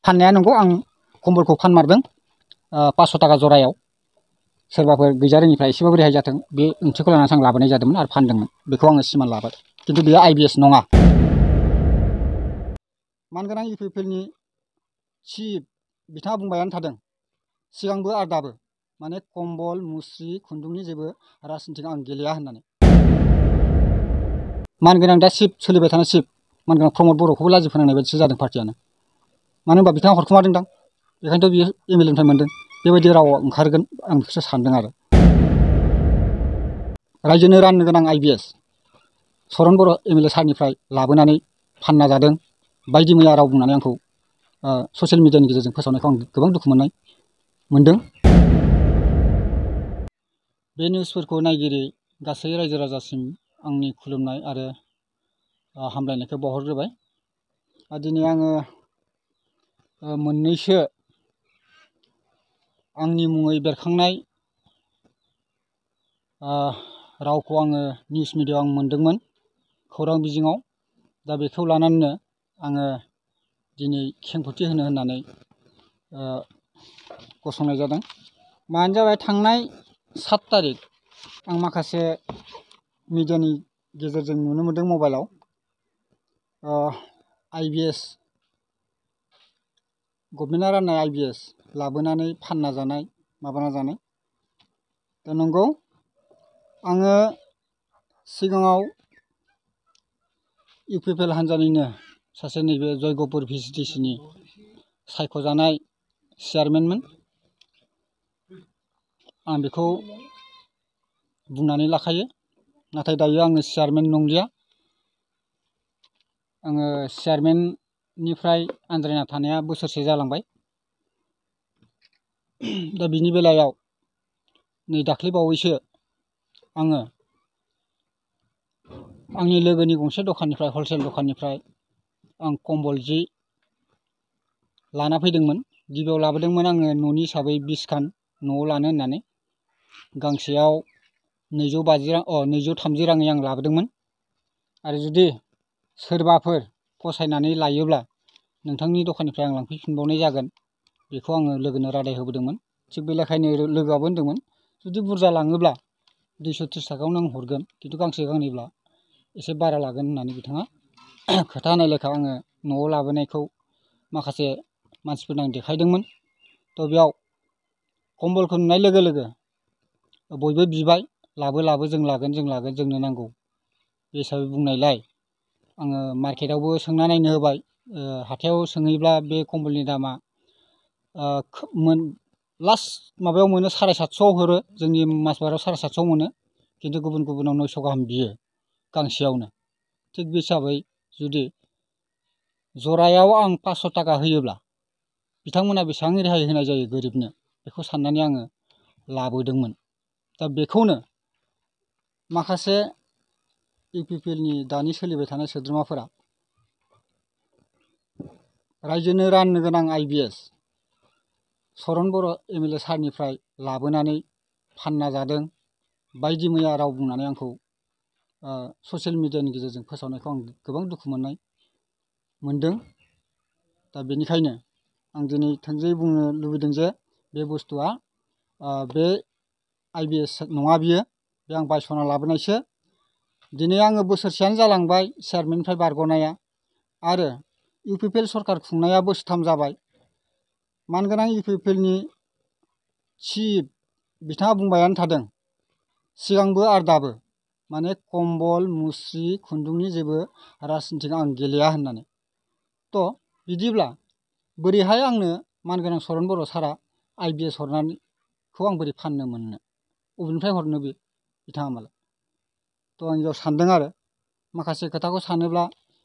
फाननाया नंगौ आं कम्बलखौ फानमारदों 500 टाका जरायाव सोरबाफोर गैजारोङिफ्रा एसेबाबो रेहाय जाथों बे ओंथिखौ लानानै आं लाबोनाय जादोंमोन आरो फानदोंमोन बेखौ आङो सिमान लाबाय खिन्थु बेयो IBS नङा। मानगोनां इउपिपिएलनि चिफ बिथाङा बुंबायानो थादों सिगांबो आरो दाबो माने कम्बल मुस्रि खुन्दुंनि जेबो राजनितिक आं गेलेया होननानै। मानगोनां दा चिफ सोलिबाय थानाय चिफ मानगोनां प्रमद बर'खौबो लाजि फोनांनाय बायदिसो जादों पार्टियानो। मानो होनबा बिथाङा हरखुमादोंदां बेखायनोथ' बियो MLA निफ्राय मोनदों बेबायदि राव ओंखारगोन आं बेखौसो सानदों आरो। रायजोनो राननो गोनां IBS सरन बर' MLA सारनिफ्राय लाबोनानै फानना जादों बायदि मैया राव बुंनानै आंखौ ससियेल मिडियानि गेजेरजों फोसावनायखौ आं गोबां दुखु मोनदों। बे निउसफोरखौ नायगिरि गासै रायजो राजासिम आंनि खुलुमनाय आरो हामलायनायखौ बावहरग्रोबाय। दिनै आङो मोननैसो आंनि मुङै बेरखांनाय रावखौ आङो निउस मिडियायाव आं मोनदोंमोन खौरां बिजोङाव। दा बेखौ लानानैनो आङो दिनै खेंफोरथि होननानै गसंनाय जादों। मानो जाबाय थांनाय 7 तारिख आं माखासे मिडियानि गेजेरजों नुनो मोनदों मबाइलाव IBS गभर्नमेन्टआ राननाय IBS लाबोनानै फानना जानाय माबाना जानाय। दा नंगौ आङो सिगाङाव इउपिपिएल हान्जानिनो सासे नैबे जयगपुर VCTC-नि सायख'जानाय चेयारमेनमोन। आं बेखौ बुंनानै लाखायो नाथाय दायो आङो चेयारमेन नंलिया। आङो चेयारमेननिफ्राय आनज्रायना थानाया बोसोरसे जालांबाय। दा बिनि बेलायाव नै दाख्लै बावैसो आङो आंनि लोगोनि गंसे दखाननिफ्राय हलसेल दखाननिफ्राय आं कम्बल जि लाना फैदोंमोन। गिबियाव लाबोदोंमोन आङो न'नि हिसाबै 20 खान न'आव लानो होननानै गांसेयाव 230 राङै आं लाबोदोंमोन। आरो जुदि सोरबाफोर फसायनानै लायोब्ला नोंथांनि दखाननिफ्राय आं लांफैफिनबावनाय जागोन बेखौ आङो लोगोनो रादाय होबोदोंमोन। थिग बे लेखायनो लोगोआबो होनदोंमोन जुदि बुरजा लाङोब्ला 230 थाखायावनो आं हरगोन खिन्थु गांसे गांनैब्ला एसे बारा लागोन होननानै बिथाङा खोथा होनाय लेखा आङो न'आव लाबोनायखौ माखासे मानसिफोरनो आं देखायदोंमोन। थ' बेयाव कम्बलखौ नुनाय लोगो लोगो बयबो बिबाय लाबो जों लागोन जोंनो नांगौ बे हिसाबै बुंनायलाय आङो मार्केटआवबो सोंना नायनो होबाय। हाथायाव सोंहैब्ला बे कम्बलनि दामा लास्ट माबायाव मोनो 750 हरो जोंनि माजबाराव 750 मोनो खिन्थु गुबुनाव 900 गाहाम बियो गांसेयावनो। थिग बे हिसाबै जुदि जरायाव आं 500 टाका होयोब्ला बिथांमोना बेसेबां रेहाय होनाय जायो गोरिबनो बेखौ साननानै आङो लाबोदोंमोन। दा बेखौनो माखासे इउपिपिएलनि दानि सोलिबाय थानाय सोद्रोमाफोरा रायजोनो राननो गोनां IBS सरन बर' MLA सारनिफ्राय लाबोनानै फानना जादों बायदि मैया राव बुंनानै आंखौ ससियेल मिडियानि गेजेरजों फोसावनायखौ आं गोबां दुखु मोनदों। दा बेनिखायनो आं दिनै थोंजोङै बुंनो लुबैदों जे बे बुस्थुआ बे IBS नङा बियो बे आं बायस'ना लाबोनायसो। दिनै आङो बोसोरसेयानो जालांबाय चेयारमेननिफ्राय बारग'नाया आरो इउपिपिएल सरखार खुंनाया बोसोरथाम जाबाय। मानगोनां इउपिपिएलनि चिफ बिथाङा बुंबायानो थादों सिगांबो आरो दाबो माने कम्बल मुस्रि खुन्दुंनि जेबो राजनितिक आं गेलेया होननानै। थ' बिदिब्ला बोरैहाय आंनो मानगोनां सरन बर' सारा IBS हरनानैखौ आं बोरै फाननो मोननो बबेनिफ्राय हरनो बिथाङा मालाय। थ' आं बेयाव सानदों आरो माखासे खोथाखौ सानोब्ला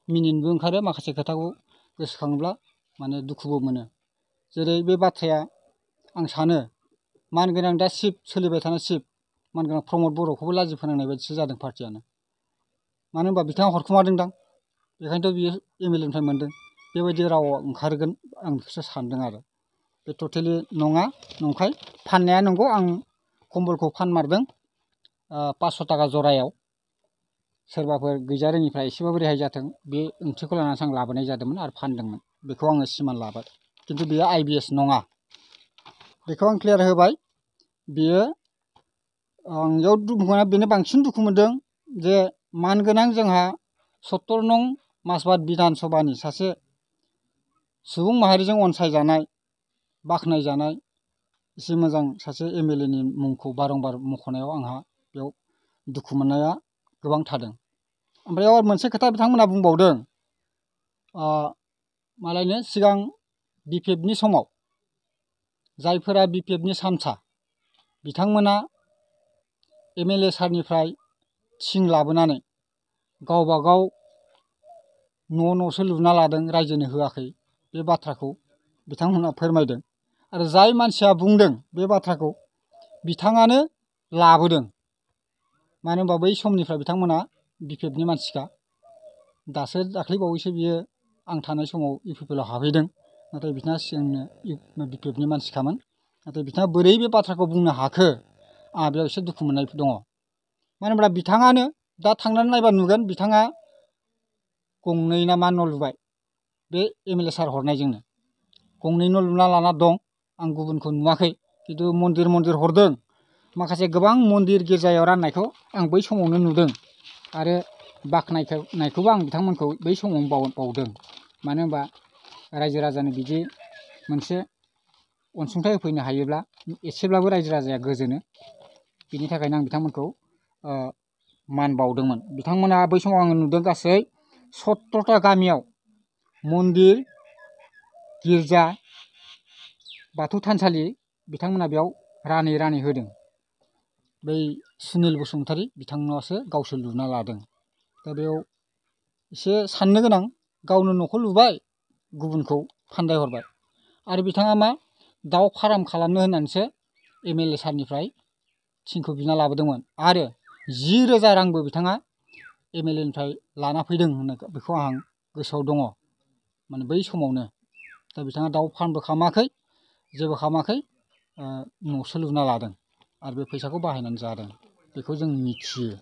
मिनिनोबो ओंखारो माखासे खोथाखौ गोसोखाङोब्ला माने दुखुबो मोनो। जेरै बे बाथ्राया आं सानो मानगोनां दा चिफ सोलिबाय थानाय चिफ मानगोनां प्रमद बर'खौबो लाजि फोनांनाय बायदिसो जादों पार्टियानो। मानो होनबा बिथाङा हरखुमादोंदां बेखायनोथ' बियो MLA निफ्राय मोनदों बेबायदि राव ओंखारगोन आं बेखौसो सानदों आरो। बे टटेलि नङा नंखाय फाननाया नंगौ आं कम्बलखौ फानमारदों 500 टाका जरायाव सोरबाफोर गैजारोङिफ्रा एसेबाबो रेहाय जाथों बे ओंथिखौ लानानैसो आं लाबोनाय जादोंमोन आरो फानदोंमोन बेखौ आङो सिमान लाबाय। खिन्थु बेयो IBS नङा। बेखौ आं क्लियार होबाय। बेयो आं बेयाव दुखु मोना, बेनो बांसिन दुखु मोनदों जे मानगोनां जोंहा 70 नं माजबाद बिधान सभानि सासे सुबुं माहारिजों अनसायजानाय, बाख्नायजानाय एसे मोजां सासे MLA नि मुंखौ बारंबार मख'नायाव आंहा बेयाव दुखु मोननाया गोबां थादों। ओमफ्राय आरो मोनसे खोथा बिथांमोना बुंबावदों, मालायनो सिगां BPF नि समाव जायफोरा BPF नि सामसा बिथांमोना MLA सारनिफ्राय थिं लाबोनानै गावबा गाव न'सो लुना लादों, रायजोनो होआखै। बे बाथ्राखौ बिथांमोना फोरमायदों। आरो जाय मानसिया बुंदों बे बाथ्राखौ बिथाङानो लाबोदों। मानो होनबा बै समनिफ्राय बिथांमोना BPF नि मानसिखा। दासो दाख्लैबावैसो बियो आं थानाय समाव UPPL आव हाबहैदों। नाथाय बिथाङा सिगांनो BPF नि मानसिखामोन। नाथाय बिथाङा बोरै बे बाथ्राखौ बुंनो हाखो, आंहा बेयाव एसे दुखु मोननाय दङ। मानो होनब्ला बिथाङानो दा थांनानै नायबा नुगोन, बिथाङा गंनै ना मा न' लुबाय बे MLA सार हरनायजोंनो। गंनै न' लुना लाना दं। आं गुबुनखौ नुवाखै, खिन्थु मन्दिर हरदों। माखासे गोबां मन्दिर गिर्जायाव राननायखौ आं बै समावनो नुदों। आरो बाख्नायनायखौबो आं बिथांमोनखौ बै समावनो बावदों। मानो होनबा रायजो राजानो बिदि मोनसे अनसुंथाइ होफैनो हायोब्ला एसेब्लाबो रायजो राजाया गोजोनो। बिनि थाखायनो आं बिथांमोनखौ मान बावदोंमोन। बिथांमोना बै समाव आङो नुदों गासै 70टा गामियाव मन्दिर, गिर्जा, बाथौ थानसालि बिथांमोना बेयाव रानै होदों। बै सुनिल बसुमतारी बिथांनासो गावसोर लुना लादों। दा बेयाव एसे साननो गोनां, गावनो न'खौ लुबाय, गुबुनखौ फान्दायहरबाय। आरो बिथाङा मा दाउ फार्म खालामनो होननानैसो MLA सारनिफ्राय थिंखौ बिना लाबोदोंमोन। आरो 10,000 रांबो बिथाङा MLA निफ्राय लाना फैदों होननाय बेखौ आं गोसोआव दङ। माने बै समावनो दा बिथाङा दाउ फार्मबो खालामाखै, जेबो खालामाखै, न'सो लुना लादों। आरो बे फैसाखौ बाहायनानै जादों, बेखौ जों मिथियो।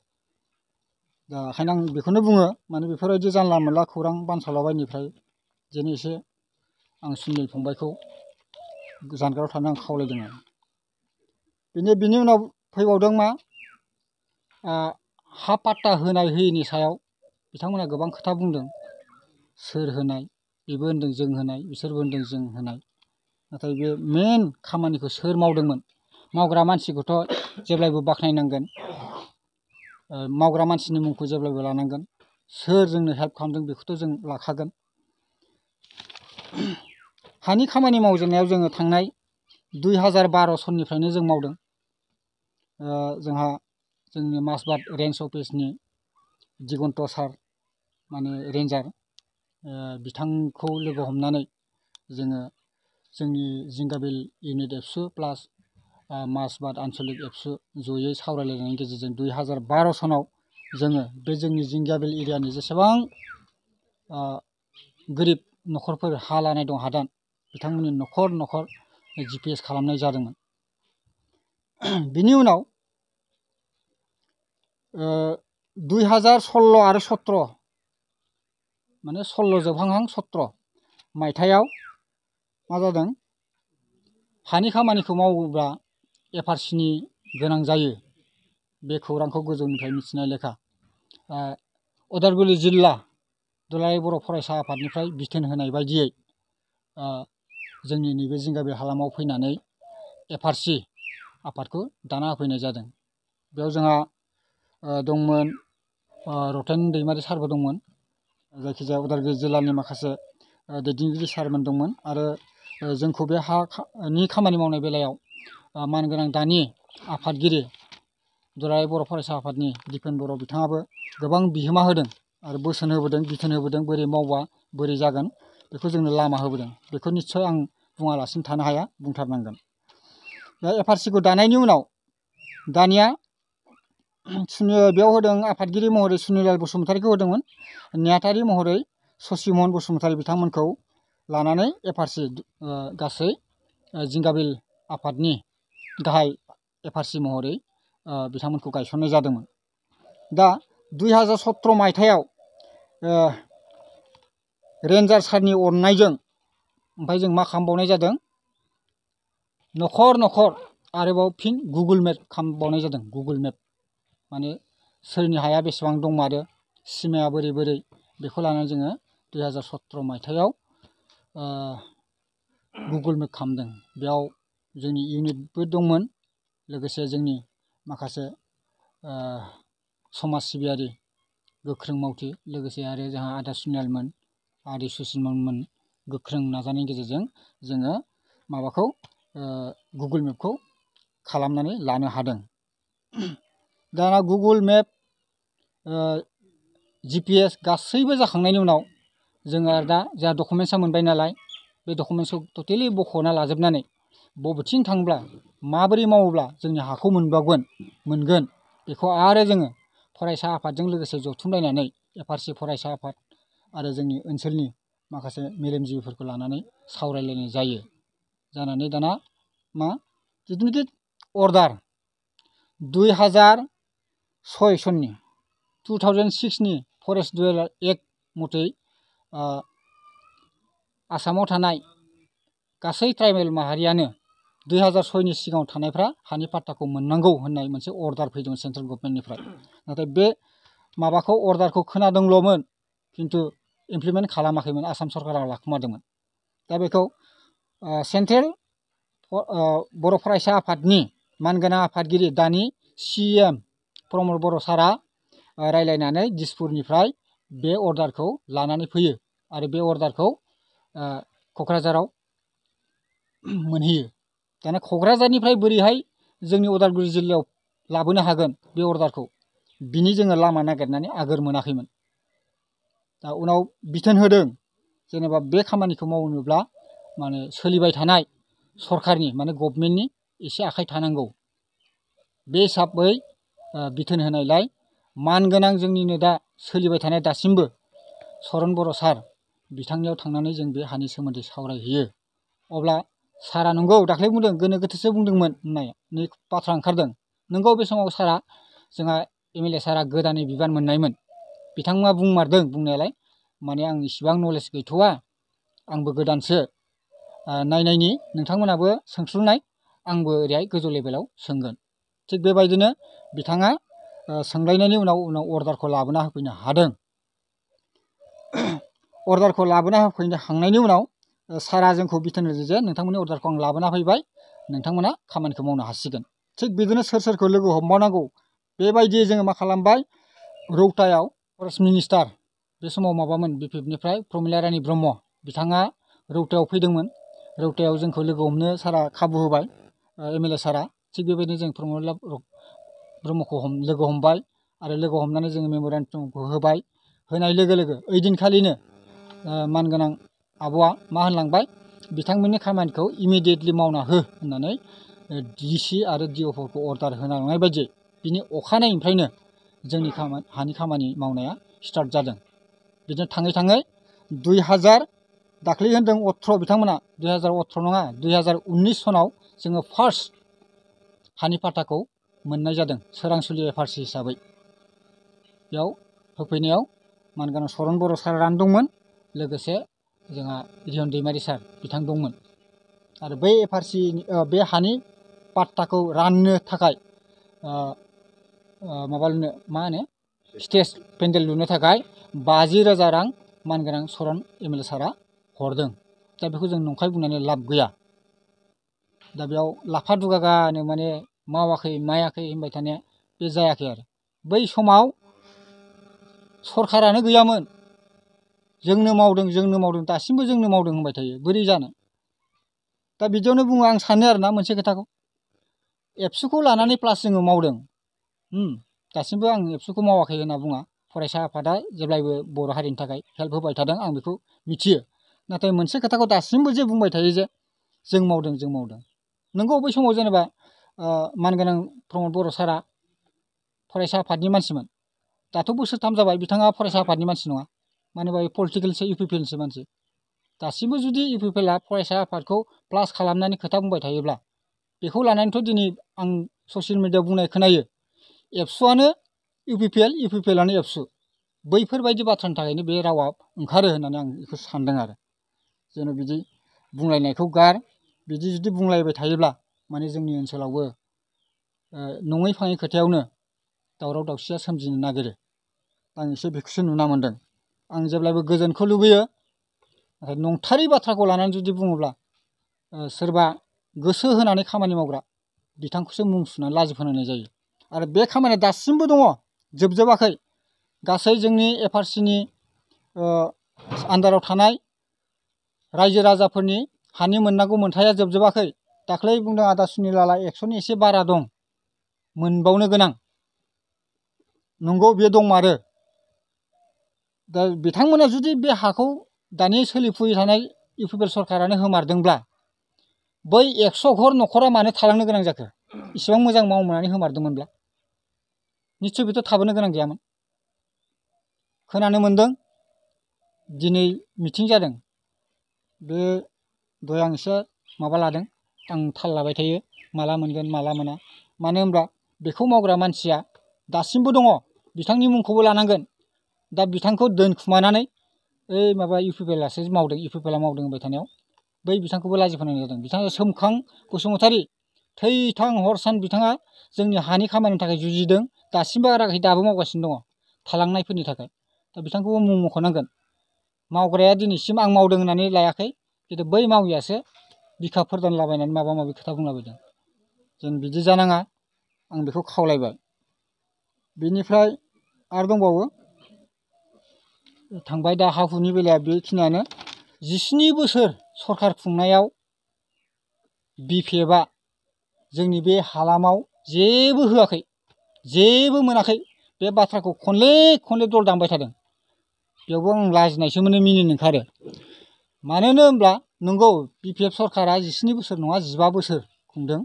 दा ओंखायनो आं बेखौनो बुङो, माने बेफोरबायदि जानला मोनला खौरां बानसावलाबायनिफ्राय जेन एसे आं सुनिल फंबायखौ जानगाराव थानो आं खावलायदों। बिनि उनाव फैबावदों मा, हा पाट्टा होनाय होयैनि सायाव बिथांमोना गोबां खोथा बुंदों। सोर होनाय, बेबो होनदों जों होनाय, बिसोरबो होनदों जों होनाय। नाथाय बे मेन खामानिखौ सोर मावदोंमोन, मावग्रा मानसिखौथ' जेब्लायबो बाख्नायनांगोन। मावग्रा मानसिनि मुंखौ जेब्लायबो लानांगोन। सोर जोंनो हेल्प खालामदों बेखौथ' जों लाखागोन। हानि खामानि मावजेननायाव जोङो थांनाय 2012 सननिफ्रायनो जों मावदों। जोंहा जोंनि माजबाद रेन्ज अफिसनि दिगन्त सार, माने रेन्जार, बिथांखौ लोगो हमनानै जोङो जोंनि जिंगाबिल इउनिट एबसु प्लास माजबाद आन्सलिक एबसु जयै सावरायलायनायनि गेजेरजों 2012 सनाव जोङो बे जोंनि जिंगाबिल एरियानि जेसेबां गोरिब न'खरफोर हा लानाय दं, हादान, बिथांमोननि न'खर GPS खालामनाय जादोंमोन। बिनि उनाव 2016 आरो 17 माने 16 जोबहांहां 17 मायथाइयाव मा जादों, हानि खामानिखौ मावोब्ला FRC नि गोनां जायो। बे खौरांखौ गोजौनिफ्राय मिथिनाय लेखा उदालगुरि जिल्ला दुलाराय बर' फरायसा आफादनिफ्राय बिथोन होनाय बायदियै जोंनि नैबे जिंगाबिल हालामाव फैनानै FRC आफादखौ दाना होफैनाय जादों। बेयाव जोंहा दंमोन रतेन दैमारि सारबो दंमोन। जायखिजाया उदालगुरि जिल्लानि माखासे दैदेनगिरि सारमोन दंमोन। आरो जोंखौ बे हानि खामानि मावनाय बेलायाव मानगोनां दानि आफादगिरि दुलाराय बर' फरायसा आफादनि दिपेन बर' बिथाङाबो गोबां बिहोमा होदों आरो बोसोन होबोदों, बिथोन होबोदों। बोरै मावबा बोरै जागोन बेखौ जोंनो लामा होबोदों। बेखौ निस्सय आं बुङालासिनो थानो हाया, बुंथारनांगोन। दा FRC खौ दानायनि उनाव दानिया बेयाव होदों आफादगिरि महरै सुनिलाल बसुमतारीखौ होदोंमोन। नेहाथारि महरै ससिमहन बसुमतारी बिथांमोनखौ लानानै FRC गासै जिंगाबिल आफादनि गाहाय FRC महरै बिथांमोनखौ गायसननाय जादोंमोन। दा 2017 मायथाइयाव रेन्जार सारनि अननायजों ओमफ्राय जों मा खालामबावनाय जादों न'खर न'खर आरोबाव फिन गुगोल मेप खालामबावनाय जादों। गुगोल मेप माने सोरनि हाया बेसेबां दंमारो सिमाया बोरै बोरै बेखौ लानानै जोङो 2017 मायथाइयाव गुगोल मेप खालामदों। बेयाव जोंनि इउनिटबो दंमोन लोगोसे जोंनि माखासे समाज सिबियारि गोख्रों मावथि लोगोसे आरो जोंहा आदा सुनिलामोन आदै सुसिलमोन गोख्रों नाजानायनि गेजेरजों जोङो माबाखौ गुगोल मेपखौ खालामनानै लानो हादों। दाना गुगोल मेप GPS गासैबो जाखांनायनि उनाव जोङो दा जोंहा डकुमेन्टसा मोनबाय नालाय बे डकुमेन्टसखौ टटेलि बख'ना लाजोबनानै बबेथिं थांब्ला माबोरै मावोब्ला जोंनि हाखौ मोनगोन बेखौ आरो जोङो फरायसा आफादजों लोगोसे जथुमलायनानै FRC फरायसा आफाद आरो जोंनि ओनसोलनि माखासे मेलेमजिबिफोरखौ लानानै सावरायलायनाय जायो। जानानै दाना मा जिथुनाखि अर्डार 2006 सननि 2006 नि फरेस्ट डुवेलार एक्ट मथै आसामाव थानाय गासै ट्राइबेल माहारियानो 2006 नि सिगाङाव थानायफ्रा हानि पाट्टाखौ मोननांगौ होननाय मोनसे अर्डार फैदोंमोन सेन्ट्रेल गभर्नमेन्टनिफ्राय। नाथाय बे माबाखौ अर्डारखौ खोनादोंल'मोन खिन्थु इमप्लिमेन्ट खालामाखैमोन, आसाम सरकारा लाखुमादोंमोन। दा बेखौ सेन्ट्रेल बर' फरायसा आफादनि मानगोनां आफादगिरि दानि CM प्रमद बर' सारा रायलायनानै दिसपुरनिफ्राय बे अर्डारखौ लानानै फैयो आरो बे अर्डारखौ क'क्राझाराव मोनहैयो। दाना क'क्राझारनिफ्राय बोरैहाय जोंनि उदालगुरि जिल्लायाव लाबोनो हागोन बे अर्डारखौ बिनि जोङो लामा नागिरनानै आगोर मोनाखैमोन। दा उनाव बिथोन होदों जेनेबा बे खामानिखौ मावनोब्ला माने सोलिबाय थानाय सरकारनि माने गभर्नमेन्टनि एसे आखाइ थानांगौ। बे हिसाबै बिथोन होनायलाय मानगोनां जोंनिनो दा सोलिबाय थानाय दासिमबो चरन बर' सार बिथांनियाव थांनानै जों बे हानि सोमोन्दै सावरायहैयो। अब्ला सारा नंगौ दाख्लै बुंदों गोनो गोथोसो बुंदोंमोन होननाय नै बाथ्रा ओंखारदों। नंगौ बे समाव सारा जोंहा MLA सारा गोदानै बिबान मोननायमोन। बिथाङा बुंमारदों बुंनायालाय माने आं इसिबां नलेज गैथ'वा आंबो गोदानसो नायनायनि नोंथांमोनाबो सोंस्लुनाय आंबो ओरैहाय गोजौ लेभेलाव सोंगोन। थिग बेबायदिनो बिथाङा सोंलायनायनि उनाव अर्डारखौ लाबोना होफैनो हादों। अर्डारखौ लाबोना होफैनो हांनायनि उनाव सारा जोंखौ बिथोन होदों जे नोंथांमोननि अर्डारखौ आं लाबोना फैबाय नोंथांमोना खामानिखौ मावनो हासिगोन। थिग बिदिनो सोर सोरखौ लोगो हमबावनांगौ बेबायदि जोङो मा खालामबाय रौतायाव फरेस्ट मिनिस्टार बे समाव माबामोन BPFनिफ्राय प्रमिला रानि ब्रह्म बिथाङा रौतायाव फैदोंमोन। रौतायाव जोंखौ लोगो हमनो सारा खाबु होबाय MLA सारा। थिग बेबायदिनो जों प्रमिला ब्रह्मखौ लोगो हमबाय आरो लोगो हमनानै जोङो मेम'रेन्डामखौ होबाय। होनाय लोगो लोगो ओइदिनखालिनो मानगोनां आब'आ मा होनलांबाय बिथांमोननि खामानिखौ इमिडियेटलि मावना हो होननानै DC आरो DOफोरखौ अर्डार होनांनाय बायदि बिनि अखानायैनिफ्रायनो जोंनि हानि खामानि मावनाया स्टार्ट जादों। बिदिनो थाङै थाङै 2000 दाख्लै होनदों 18 बिथांमोना 2018 नङा 2019 सनाव जोङो फार्स्ट हानि पाट्टाखौ मोननाय जादों सोरांसुलि FRC हिसाबै। बेयाव होफैनायाव मानगोनां चरन बर' सारानो दंमोन लोगोसे जोंहा रिहन दैमारि सार बिथां दंमोन। आरो बै FRC बे हानि पाट्टाखौ राननो थाखाय माबानो मा होनो स्टेज पेन्डेल लुनो थाखाय 50,000 रां मानगोनां चरन MLA सारा हरदों। दा बेखौ जों नंखाय बुंनानै लाब गैया। दा बेयाव लाफा दुगागानो माने मावाखै मायाखै होनबाय थानाया बे जायाखै आरो बै समाव सरकारानो गैयामोन। जोंनो मावदों दासिमबो जोंनो मावदों होनबाय थायो बोरै जानो। दा बिदियावनो बुङो आं सानो आरोना मोनसे खोथाखौ एबसुखौ लानानै प्लास जोङो मावदों। दासिमबो आं एबसुखौ मावाखै होनना बुङा। फरायसा आफादा जेब्लायबो बर' हारिनि थाखाय हेल्प होबाय थादों आं बेखौ मिथियो। नाथाय मोनसे खोथाखौ दासिमबो जे बुंबाय थायो जे जों मावदों। नंगौ बै समाव जेनेबा मानगोनां प्रमद बर' सारा फरायसा आफादनि मानसिमोन। दाथ' बोसोरथाम जाबाय बिथाङा फरायसा आफादनि मानसि नङा। मानो होनबा पलिटिकेलसो UPPLनिसो मानसि। दासिमबो जुदि UPPLआ फरायसा आफादखौ प्लास खालामनानै खोथा बुंबाय थायोब्ला बेखौ लानानैथ' दिनै आं ससियेल मिडियायाव बुंनाय खोनायो एबसुआनो UPPLआनो एबसु। बैफोरबायदि बाथ्रानि थाखायनो बे रावा ओंखारो होननानै आं बेखौ सानदों आरो जेन' बिदि बुंलायनायखौ गार। बिदि जुदि बुंलायबाय थायोब्ला माने जोंनि ओनसोलावबो नङै फाङै खोथायावनो दावराव दावसिया सोमजिनो नागिरो। आं एसे बेखौसो नुना मोन्दों। आं जेब्लायबो गोजोनखौ लुबैयो, नाथाय नंथारै बाथ्राखौ लानानै जुदि बुङोब्ला सोरबा गोसो होनानै खामानि मावग्रा बिथांखौसो मुं सुनानै लाजि फोनांनाय जायो। आरो बे खामानिया दासिमबो दङ, जोबजोबाखै। गासै जोंनि एफआरसिनि आन्दाराव थानाय रायजो राजाफोरनि हानि मोननांगौ मोनथाया जोबजोबाखै। दाख्लै बुंदों आदा सुनिलाला 100नि एसे बारा दं, मोनबावनो गोनां। नंगौ, बे दंमारो। दा बिथांमोना जुदि बे हाखौ दानि सोलिफुबाय थानाय इउपिपिएल सरकारानो होमारदोंब्ला बै 100 घर न'खरा मानो थालांनो गोनां जाखो? इसिबां मोजां मावनानै होमारदोंमोनब्ला निस्सय बेथ' थाबोनो गोनां गैयामोन। खोनानो मोन्दों दिनै मिथिं जादों। बे दहाय आं एसे माबा लादों, आं थाल लाबाय थायो माला मोनगोन माला मोना। मानो होनब्ला बेखौ मावग्रा मानसिया दासिमबो दङ, बिथांनि मुंखौबो लानांगोन। दा बिथांखौ दोनखुमानानै ओइ माबा इउपिपिएलासो मावदों, इउपिपिएला मावदों होनबाय थानायाव बै बिथांखौबो लाजि फोनांनाय जादों। बिथाङा सोमखां बसुमतारी, थै-थां हर-सान बिथाङा जोंनि हानि खामानिनि थाखाय जुजिदों, दासिमबो गाराखै, दाबो मावगासिनो दङ थालांनायफोरनि थाखाय। दा बिथांखौबो मुं मख'नांगोन। मावग्राया दिनैसिम आं मावदों होननानै लायाखै, खिन्थु बै मावियासो बिखा फोरदानलाबायनानै माबा माबि खोथा बुंलाबायदों। जों बिदि जानाङा, आं बेखौ खावलायबाय। बेनिफ्राय आरो दंबावो, थांबाय दा हा हुनि बेलाया बेखिनियानो। 17 बोसोर सरखार खुंनायाव बिपिएफआ जोंनि बे हालामाव जेबो होआखै, जेबो मोनाखै। बे बाथ्राखौ खनले खनले दल दामबाय थादों। बेयावबो आं लाजिनायसो मोनो, मिनिनो ओंखारो। मानो होनब्ला नंगौ, बिपिएफ सरकारा 17 बोसोर नङा 15 बोसोर खुंदों।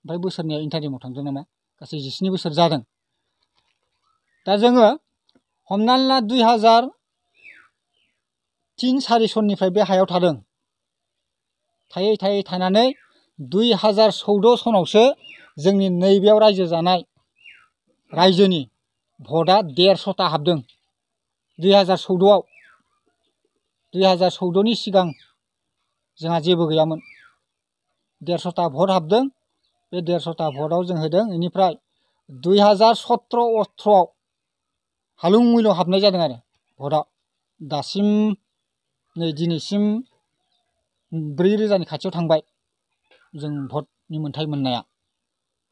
ओमफ्राय बोसोरनैया इन्टारिमाव थांदों नामा, गासै 17 बोसोर जादों। दा जोङो हमनानै ला 2003-04 सननिफ्राय बे हायाव थादों। थायै थायै थानानै 2014 सनावसो जोंनि नैबेयाव रायजो जानाय रायजोनि भटआ 150टा हाबदों। 2014आव 2014नि सिगां जोंहा जेबो गैयामोन। 150टा भट हाबदों। बे 150टा भटआव जों होदों। बेनिफ्राय 2017-18आव हालुं मैलुं हाबनाय जादों आरो भटआव। दासिम नै दिनैसिम 4,000नि खाथियाव थांबाय जों भटनि मोन्थाय मोननाया।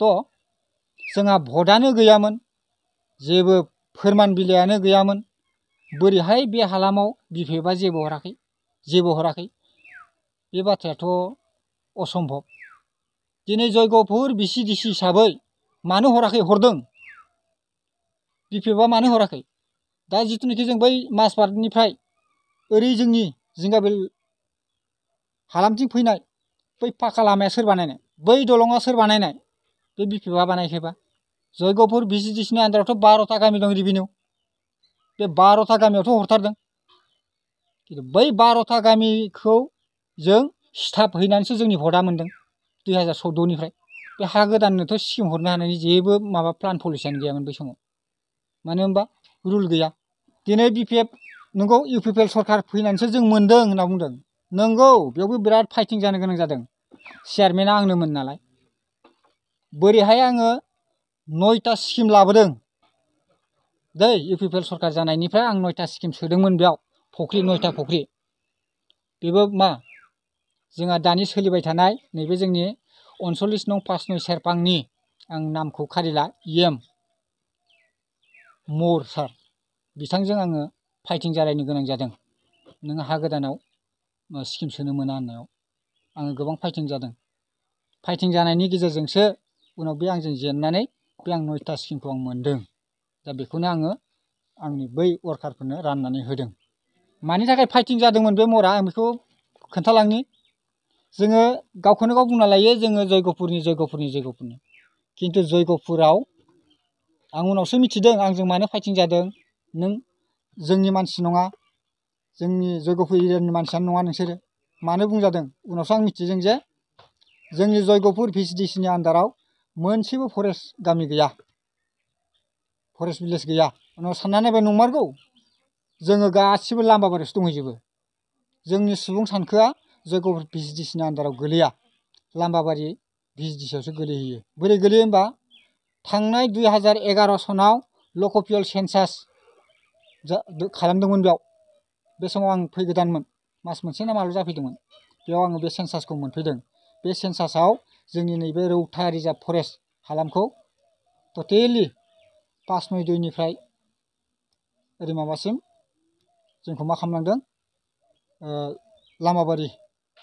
थ' जोंहा भटआनो गैयामोन, जेबो फोरमान बिलाइयानो गैयामोन। बोरैहाय बे हालामाव बिपिएफआ जेबो हराखै, जेबो हराखै? बे बाथ्रायाथ' असम्भब। दिनै जयगपुर भिसिडिसि हिसाबै मानो हराखै? हरदों। बिपिएफआ मानो हराखै? दा जिथुनिखि जों बै माजबाटनिफ्राय ओरै जोंनि जिंगाबिल हालामथिं फैनाय बै पाका लामाया सोर बानायनाय? बै दलङा सोर बानायनाय? बे बिपिएफआ बानायाखैबा? जयगपुर भिसिडिसिनि आन्दारावथ' 12टा गामि दं रिभिनिउ। बे 12टा गामियावथ' हरथारदों। खिन्थु बै 12टा गामिखौ जों स्टाफ हैनानैसो जोंनि भटआ मोनदों 2014निफ्राय। बे हा गोदाननोथ' स्किम हरनो हानायनि जेबो माबा प्लान पलिसियानो गैयामोन बै समाव। मानो होनबा रुल गैया। दिनै बिपिएफ नंगौ इउपिपिएल सरकार फैनानैसो जों मोनदों होनना बुंदों। नंगौ, बेयावबो बिराद फाइटिं जानो गोनां जादों। चेयारमेना आंनोमोन नालाय। बोरैहाय आङो 9टा स्किम लाबोदों दै, इउपिपिएल सरकार जानायनिफ्राय आं 9टा स्किम सोदोंमोन बेयाव। फख्रि 9टा फख्रि। बेबो मा जोंहा दानि सोलिबाय थानाय नैबे जोंनि 39 नं 5 नय सेरफांनि, आं नामखौ खारिला, इएम मौर सार, बिथांजों आङो फाइटिं जालायनो गोनां जादों। नों हा गोदानाव स्किम सोनो मोना होननायाव आङो गोबां फाइटिं जादों। फाइटिं जानायनि गेजेरजोंसो उनाव बे आंजों जेननानै बे आं 9टा स्किमखौ आं मोनदों। दा बेखौनो आङो आंनि बै वार्कारफोरनो राननानै होदों। मानि थाखाय फाइटिं जादोंमोन बे मरा, आं बेखौ खोन्थालांनि। जोङो गावखौनो गाव बुंना लायो जोङो जयगपुरनि। खिन्थु जयगपुराव आं उनावसो मिथिदों आंजों मानो फाइटिं जादों। नों जोंनि मानसि नङा, जोंनि जयगपुर एरियानि मानसियानो नङा नोंसोरो। मानो बुंजादों? उनावसो आं मिथिदों जे जोंनि जयगपुर भिसिडिसिनि आन्दाराव मोनसेबो फरेस्ट गामि गैया, फरेस्ट भिलेज गैया। उनाव सानना नायबाय नंमारगौ, जोङो गासिबो लामाबारियावसो दंहैजोबो। जोंनि सुबुं सानखोआ जयगपुर VCDCनि आन्दाराव गोलैया, लाम्बाबारि VCDCआवसो गोलैहैयो। बोरै गोलैयो होमबा थांनाय 2011 सनाव लक'पियेल सेन्सास खालामदोंमोन बेयाव। बे समाव आं फैगोदानमोन, मास मोनसे ना माल' जाफैदोंमोन। बेयाव आङो बे सेन्सासखौ मोनफैदों। बे सेन्सासाव जोंनि नैबे रौता रिजार्भ फरेस्ट हालामखौ टटेलि 592निफ्राय ओरै माबासिम जोंखौ मा खालामलांदों, लामाबारि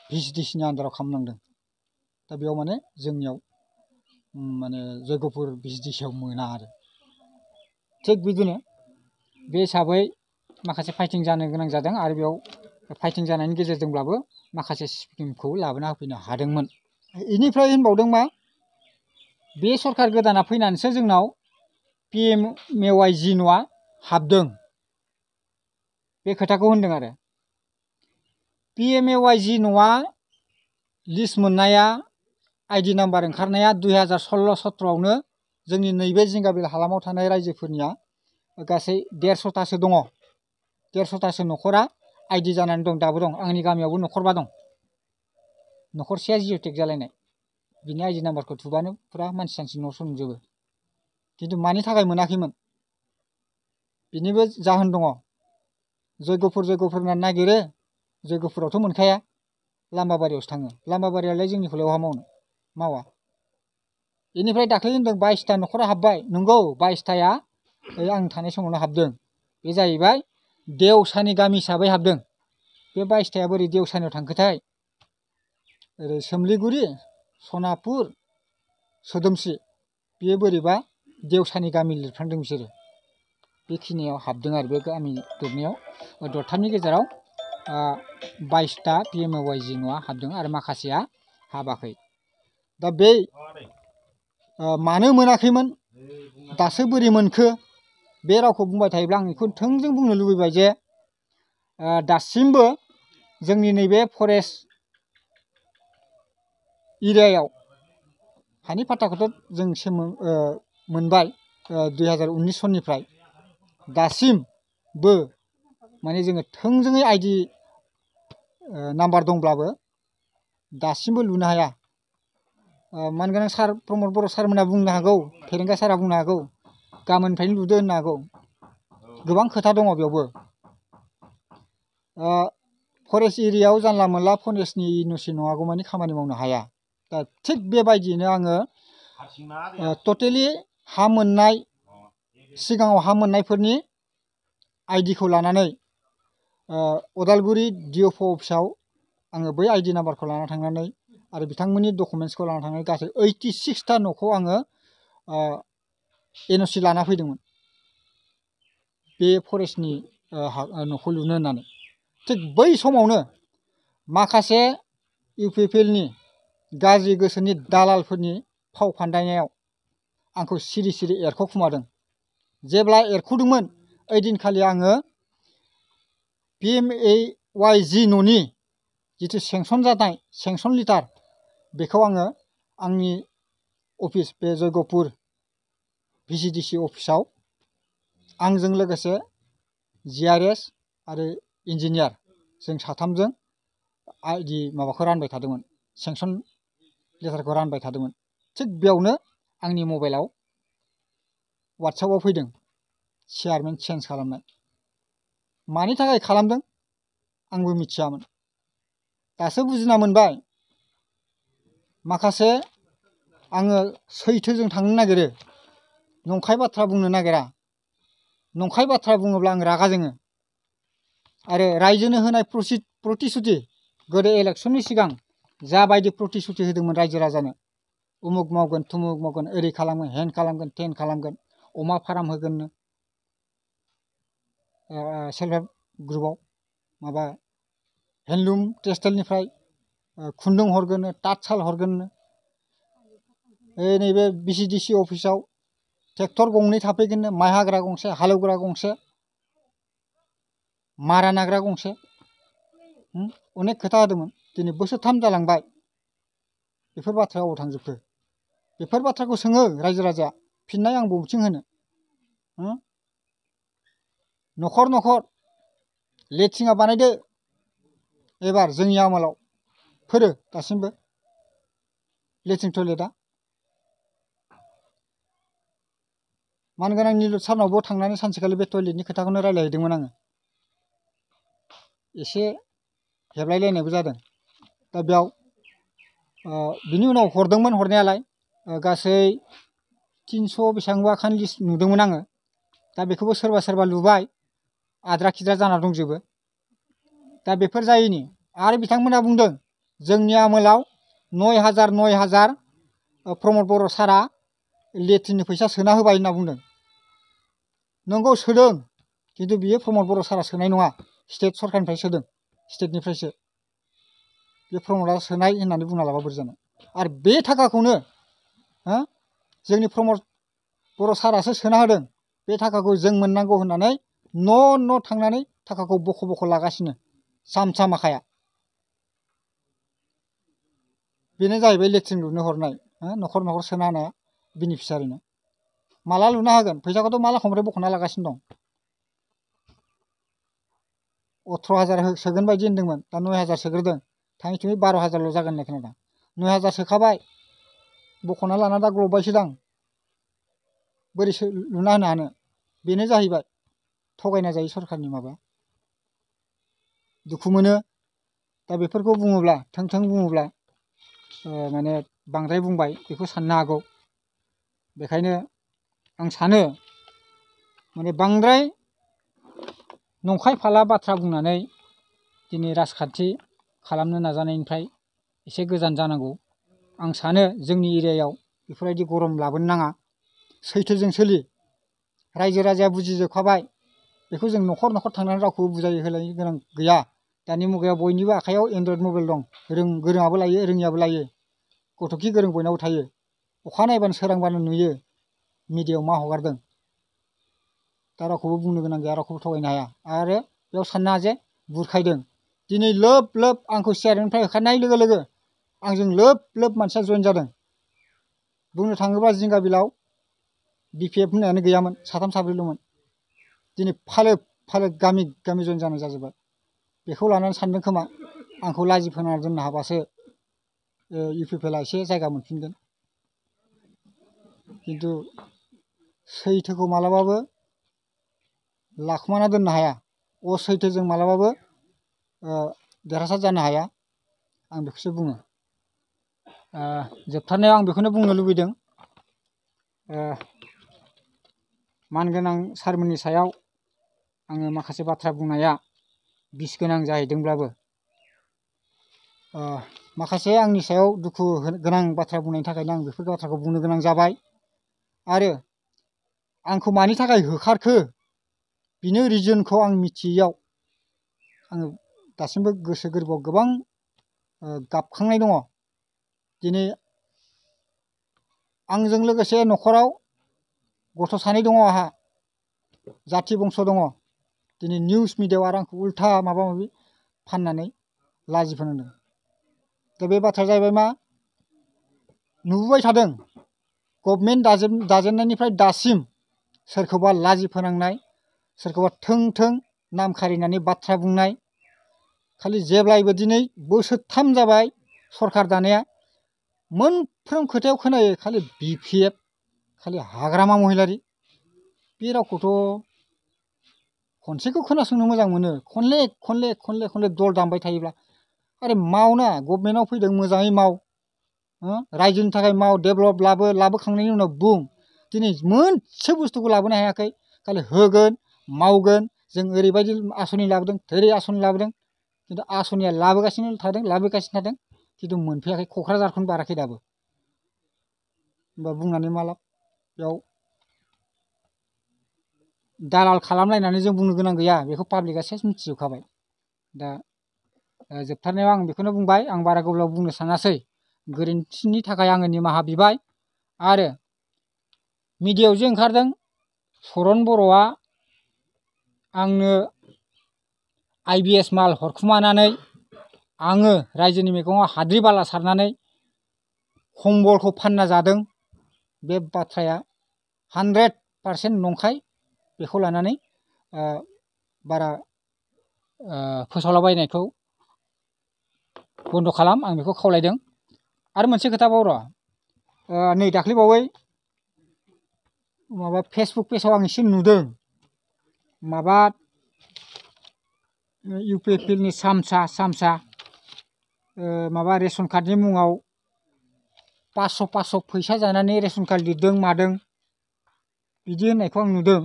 VCDCनि आन्दाराव खालामलांदों। दा बेयाव माने जोंनियाव माने जयगपुर VCDCआव मोना आरो। थिग बिदिनो बे हिसाबै माखासे फाइटिं जानो गोनां जादों आरो बेयाव फाइटिं जानायनि गेजेरजोंब्लाबो माखासे स्किमखौ लाबोना होफैनो हादोंमोन। बेनिफ्राय होनबावदों मा, बे सरखार गोदाना फैनानैसो जोंनाव PMAY न'आ हाबदों, बे खोथाखौ होनदों आरो। PMAY न'आ लिस्ट मोननाया, आइडि नाम्बार ओंखारनाया 2016-17आवनो जोंनि नैबे जिंगाबिल हालामाव थानाय रायजोफोरनिया गासै 150थासो दङ। 150थासो न'खरा आइडि जानानै दं, दाबो दं। आंनि गामियावबो न'खरबा दं। न'खरसेया जिअ'टेक जालायनाय, बिनि आइडि नाम्बारखौ थुबानो फुरा मानसि सानसि न' संजोबो। खिन्थु मानि थाखाय मोनाखैमोन, बिनिबो जाहोन दङ। जयगपुर होनना नागिरो, जयगपुरावथ' मोनखाया, लाम्बाबारियावसो थाङो। लाम्बाबारियालाय जोंनिखौलाय बहा मावा। बेनिफ्राय दाख्लै होनदों 22था न'खरा हाबबाय। नंगौ, 22थाया आं थानाय समावनो हाबदों। बे जाहैबाय देवसानि गामि हिसाबै हाबदों। बे 22थाया बोरै देवसानियाव थांखोथाय, ओरै सोमलिगुरि, सनापुर, सोदोमस्रि, बेयो बोरैबा देवसानि गामि लिरफ्लांदों बिसोरो। बेखिनियाव हाबदों आरो बे गामि दरनैयाव, दरथामनि गेजेराव 22था PMAY न'आ हाबदों आरो माखासेया हाबाखै। दा बे मानो मोनाखैमोन, दासो बोरै मोनखो, बे रावखौ बुंबाय थायोब्ला आं बेखौ थोंजों बुंनो लुबैबाय जे दासिमबो जोंनि नैबे फरेस्ट एरियायाव हानि पाट्टाखौथ' जों मोनबाय 2019 सननिफ्राय। दासिमबो माने जोङो थोंजोङै आइडि नाम्बार दंब्लाबो दासिमबो लुनो हाया। मानगोनां सार प्रमद बर' सारमोनहा बुंनो हागौ, फेरेंगा सारा बुंनो हागौ, गाबोननिफ्रायनो लुदो होननो हागौ। गोबां खोथा दङ बेयावबो। फरेस्ट एरियायाव जानला मोनला फरेस्टनि एनअसि नङागौमानि खामानि मावनो हाया। दा थिग बेबायदियैनो आङो टटेलि हा मोननाय, सिगाङाव हा मोननायफोरनि आइडिखौ लानानै उदालगुरि DFO अफिसाव आङो बै आइडि नाम्बारखौ लाना थांनानै आरो बिथांमोननि डकुमेन्ट्सखौ लाना थांनानै गासै 86था न'खौ आङो एनअसि लाना फैदोंमोन, बे फरेस्टनि न'खौ लुनो होननानै। थिग बै समावनो माखासे UPPLनि गाज्रि गोसोनि दालालफोरनि फाव फान्दायनायाव आंखौ सिरि सिरि एरखुमादों। जेब्ला एरखुदोंमोन ओइदिनखालि आङो PMAY न'नि जिथु सेंसन जानाय सेंसन लिटार, बेखौ आङो आंनि अफिस, बे जयगपुर VCDC अफिसाव आंजों लोगोसे GRS आरो इन्जिनियार, जों साथामजों आइडि माबाखौ रानबाय थादोंमोन, सेंसन लेटारखौ रानबाय थादोंमोन। थिग बेयावनो आंनि मबाइलाव वाट्सएपआव फैदों चेयारमेन चेन्ज खालामनाय। मानि थाखाय खालामदों आंबो मिथियामोन, दासो बुजिना मोनबाय। माखासे आङो सैथोजों थांनो नागिरो, नंखाय बाथ्रा बुंनो नागिरा। नंखाय बाथ्रा बुङोब्ला आं रागा जोङो। आरो रायजोनो होनाय प्रतिश्रुति, गोदो इलेक्सननि सिगां जाबायदि प्रतिश्रुति होदोंमोन रायजो राजानो, उमुक मावगोन, थुमुक मावगोन, ओरै खालामगोन, हेन खालामगोन, टेन खालामगोन, अमा फार्म होगोननो, सेल्फ हेल्प ग्रुपआव माबा हेन्दलुम टेक्सटाइलनिफ्राय खुन्दुं हरगोननो, तातसाल हरगोननो, नैबे VCDC अफिसाव ट्रेक्टर गंनै थाफैगोननो, माइ हाग्रा गंसे, हालेवग्रा गंसे, मारा नाग्रा गंसे, अनेक खोथा होदोंमोन। दिनै बोसोरथाम जालांबाय, बेफोर बाथ्राया अबाव थांजोबखो? बेफोर बाथ्राखौ सोङो रायजो राजाया, फिननाय आं बबेथिं होनो? न'खर न'खर लेट्रिना बानायदो एबार जोंनि आमोलाव, फोरो दासिमबो लेट्रिन टयलेटआ। मानगोनां निलुत सारनावबो थांनानै सानसेखालि बे टयलेटनि खोथाखौनो रायज्लायहैदोंमोन आङो। एसे हेबलायलायनायबो जादों। दा बेयाव बिनि उनाव हरदोंमोन हरनायालाय गासै 300 बेसेबांबा खान लिस्ट नुदोंमोन आङो। दा बेखौबो सोरबा सोरबा लुबाय आद्रा खिद्रा जाना दंजोबो। दा बेफोर जायैनि आरो बिथांमोना बुंदों जोंनि आमोलाव 9,000 प्रमद बर' सारा लेट्रिननि फैसा सोना होबाय होनना बुंदों। नंगौ सोदों, खिन्थु बियो प्रमद बर' सारा सोनाय नङा, स्टेट सरकारनिफ्राय सोदों, स्टेटनिफ्रायसो बे प्रमदआ सोनाय होननानै बुंना लाबा बोरै जानो। आरो बे थाखाखौनो जोंनि प्रमद बर' सारासो सोना होदों। बे थाखाखौ जों मोननांगौ होननानै न' न' थांनानै थाखाखौ बख' बख' लागासिनो सामसा माखाया। बेनो जाहैबाय लेट्रिन लुनो हरनाय, न'खर न'खर सोना होनाया बेनिफिसारिनो। माला लुना होगोन फैसाखौथ' माला खमफ्राय बख'ना लागासिनो दं। 18,000 सोगोन बायदि होनदोंमोन, दा 9,000 सोग्रोदों। थाङै थुङै 12,000ल' जागोन होननाय खोनादों। 9,000 सोखाबाय, बख'ना लाना दा ग्लबबायसो दां। बोरै लुना होनो हानो। बेनो जाहैबाय थगायना जायो सरखारनि माबा। दुखु मोनो। दा बेफोरखौ बुङोब्ला थों थों बुङोब्ला माने बांद्राय बुंबाय बेखौ साननो हागौ। बेखायनो आं सानो माने बांद्राय नंखाय फाला बाथ्रा बुंनानै दिनै राजखान्थि खालामनो नाजानायनिफ्राय एसे गोजान जानांगौ। आं सानो जोंनि एरियायाव बेफोरबायदि गरम लाबोनो नाङा। सैथोजों सोलि। रायजो राजाया बुजिजोबखाबाय। बेखौ जों न'खर न'खर थांनानै रावखौबो बुजाय होलायनो गोनां गैया। दानि मुगायाव बयनिबो आखाइयाव एन्ड्रइड मबाइल दं। गोरोङाबो लायो, रोङियाबो लायो। गथ'खि गोरों बयनावबो थायो। अखा नायबानो सोरांबानो नुयो मिडियायाव मा हगारदों। दा रावखौबो बुंनो गोनां गैया, रावखौबो थगायनो हाया। आरो बेयाव साननाङा जे बुरखायदों। दिनै लोब लोब आंखौ सिआरएमनिफ्राय होखारनाय लोगो लोगो आंजों लोब लोब मानसिया जइन जादों। बुंनो थाङोब्ला जिंगाबिलाव बिपिएफ होननायानो गैयामोन, 3 4ल'मोन। दिनै फालो फालो गामि गामि जइन जानाय जाजोब्बाय। बेखौ लानानै सानदों खोमा आंखौ लाजि फोनांना दोननो हाबासो इउपिपिएलआ एसे जायगा मोनफिनगोन। खिन्थु सैथोखौ मालाबाबो लाखुमाना दोननो हाया। असैथोजों मालाबाबो देरहासार जानो हाया। आं बेखौसो बुङो। जोबथारनायाव आं बेखौनो बुंनो लुबैदों, मानगोनां सारमोननि सायाव आङो माखासे बाथ्रा बुंनाया बिस गोनां जाहैदोंब्लाबो माखासे आंनि सायाव दुखु गोनां बाथ्रा बुंनायनि थाखायनो आं बेफोर बाथ्राखौ बुंनो गोनां जाबाय। आरो आंखौ मानि थाखाय होखारखो बिनि रिजनखौ आं मिथियैयाव आङो दासिमबो गोसो गोरबोआव गोबां गाबखांनाय दङ। दिनै आंजों लोगोसे न'खराव गथ' 2 दङ आंहा, जाथि बंस' दङ। दिनै निउस मिडियायाव आरो आंखौ उल्था माबा माबि फाननानै लाजि फोनांदों। दा बे बाथ्राया जाहैबाय मा, नुबोबाय थादों गभर्नमेन्ट दाजेननायनिफ्राय दासिम सोरखौबा लाजि फोनांनाय, सोरखौबा थों थों नाम खारिनानै बाथ्रा बुंनाय। खालि जेब्लायबो दिनै बोसोरथाम जाबाय सरकार दानाया, मोनफ्रोम खोथायाव खोनायो खालि बिपिएफ, खालि हाग्रामा महिलारि। बे रावखौथ' खनसेखौ खोनासंनो मोजां मोनो, खनले खनले खनले खनले दल दामबाय थायोब्ला। आरे मावना, गभर्नमेन्टआव फैदों मोजाङै माव, रायजोनि थाखाय माव, डेभेलप लाबोखांनायनि उनाव बुं। दिनै मोनसे बुस्थुखौ लाबोनो हायाखै, खालि होगोन मावगोन, जों ओरैबायदि आसनि लाबोदों थोरै आसनि लाबोदों। खिन्थु आसनिया लाबोगासिनो थादों, खिन्थु मोनफैयाखै, क'क्राझारखौनो बाराखै दाबो। होमबा बुंनानै मा लाब। बेयाव दालाल खालामलायनानै जों बुंनो गोनां गैया, बेखौ पाब्लिकआ सेस मिथिजोबखाबाय। दा जोबथारनायाव आं बेखौनो बुंबाय, आं बारा गोलाव बुंनो सानासै। गोरोन्थिनि थाखाय आङो निमाहा बिबाय। आरो मिडियायाव जे ओंखारदों चरन बर'आ आंनो IBS माल हरखुमानानै आङो रायजोनि मैगङाव हाद्रि बाला सारनानै खम्बलखौ फानना जादों, बे बाथ्राया 100% नंखाय। बेखौ लानानै बारा फोसावलाबायनायखौ बन्द' खालाम आं बेखौ खावलायदों। आरो मोनसे खोथाबाव र' नै दाख्लैबावै माबा फेसबुक पेजाव आं एसे नुदों माबा UPPLनि सामसा माबा रेशन कार्डनि मुङाव 500 फैसा जानानै रेशन कार्ड लिरदों मादों बिदि होननायखौ आं नुदों।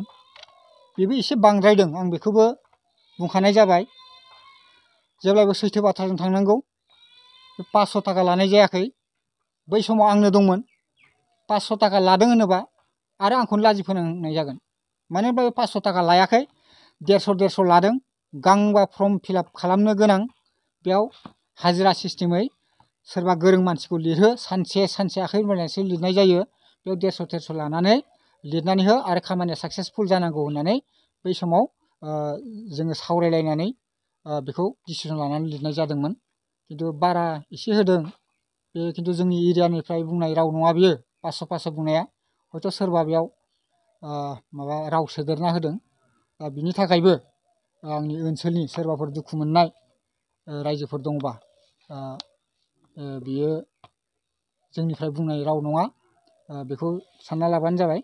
बेबो एसे बांद्रायदों आं बेखौबो बुंखानाय जाबाय। जेब्लायबो सैथो बाथ्राजों थांनांगौ। 500 थाखा लानाय जायाखै। बै समाव आंनो दंमोन। 500 थाखा लादों होनोबा आरो आंखौनो लाजि फोनांनाय जागोन। मानो होनब्ला 500 थाखा लायाखै 150 लादों। गांबा फर्म फिलआप खालामनो गोनां बेयाव हाजिरा सिस्टेमै सोरबा गोरों मानसिखौ लिरहो सानसे आखाइ होनबासो लिरनाय जायो। बेयाव 150 लानानै लिरनानै हो आरो खामानिया साक्सेसफुल जानांगौ होननानै बै समाव जोङो सावरायलायनानै बेखौ डिसिसन लानानै लिरनाय जादोंमोन। खिन्थु बारा एसे होदों बे खिन्थु जोंनि एरियानिफ्राय बुंनाय राव नङा बियो 500 बुंनाया हयथ' सोरबा बेयाव माबा राव सोदेरना होदों। बिनि थाखायबो आंनि ओनसोलनि सोरबाफोर दुखु मोननाय रायजोफोर दंबा बियो जोंनिफ्राय बुंनाय राव नङा बेखौ सानना लाबानो जाबाय।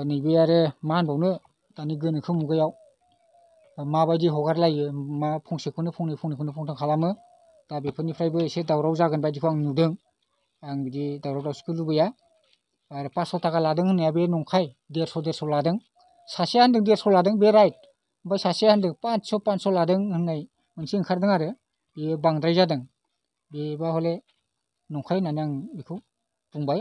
नैबे आरो मा होनबावनो दानि गोनोखो मुगायाव माबायदि हगारलायो मा फंसेखौनो फंनैखौनो फंथाम खालामो। दा बेफोरनिफ्रायबो एसे दावराव जागोन बायदिखौ आं नुदों। आं बिदि दावराव दावसिखौ लुबैया। आरो 500 थाखा लादों होननाया बे नंखाय 150 लादों। सासेया होनदों 150 लादों बे राइट। ओमफ्राय सासेया होनदों 500 लादों होननाय मोनसे ओंखारदों आरो बेयो बांद्राय जादों। बेबा हले नंखाय होननानै आं बेखौ बुंबाय।